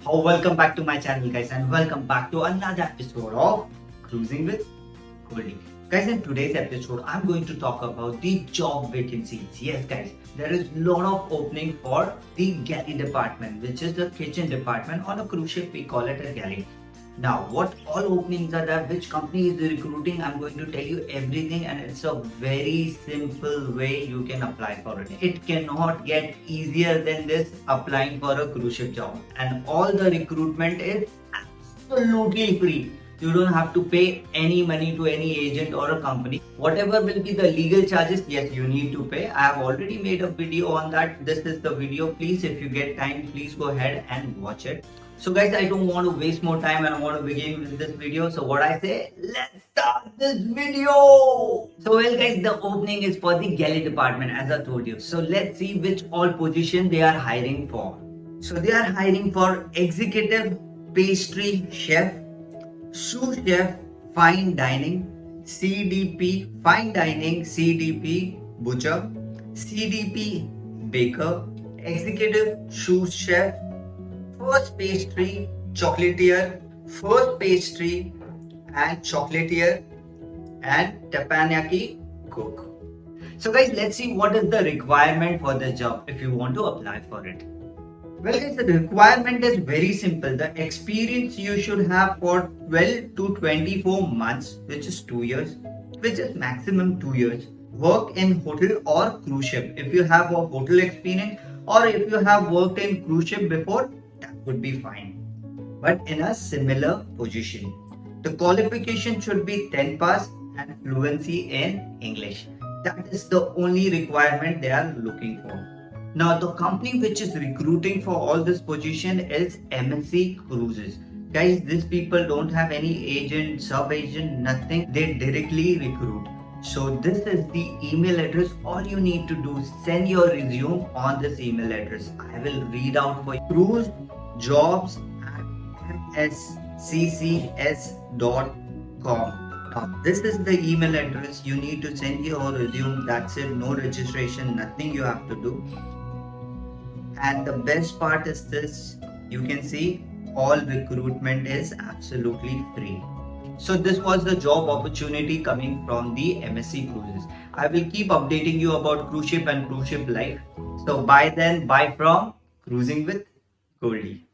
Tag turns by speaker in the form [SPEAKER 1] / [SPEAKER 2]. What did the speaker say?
[SPEAKER 1] Welcome back to my channel, guys, and welcome back to another episode of Cruising with Goldy. Guys, in today's episode, I'm going to talk about the job vacancies. Yes, guys, there is a lot of opening for the galley department, which is the kitchen department. On a cruise ship, we call it a galley. Now, what all openings are there, which company is recruiting, I'm going to tell you everything, and it's a very simple way you can apply for it. It cannot get easier than this applying for a cruise ship job. And all the recruitment is absolutely free. You don't have to pay any money to any agent or a company. Whatever will be the legal charges, yes, you need to pay. I have already made a video on that. This is the video. Please, if you get time, please go ahead and watch it. So guys, I don't want to waste more time and I want to begin with this video. So what I say, let's start this video. So well guys, the opening is for the galley department, as I told you. So let's see which all position they are hiring for. So they are hiring for executive pastry chef, sous chef, fine dining, CDP, fine dining, CDP, butcher, CDP, baker, executive sous chef, first pastry, chocolatier, first pastry and chocolatier, and teppanyaki cook. So guys, let's see what is the requirement for the job if you want to apply for it. Well guys, the requirement is very simple. The experience you should have for 12 to 24 months, which is 2 years, which is maximum 2 years. Work in hotel or cruise ship. If you have a hotel experience or if you have worked in cruise ship before, that would be fine. But in a similar position. The qualification should be 10 pass and fluency in English. That is the only requirement they are looking for. Now the company which is recruiting for all this position is MSC Cruises. Guys, these people don't have any agent, sub-agent, nothing. They directly recruit. So this is the email address. All you need to do is send your resume on this email address. I will read out for you. cruisejobs@msccs.com. Now, this is the email address. You need to send your resume. That's it. No registration, nothing you have to do. And the best part is this. You can see all recruitment is absolutely free. So this was the job opportunity coming from the MSC Cruises. I will keep updating you about cruise ship and cruise ship life. So bye then, bye from Cruising with Goldy.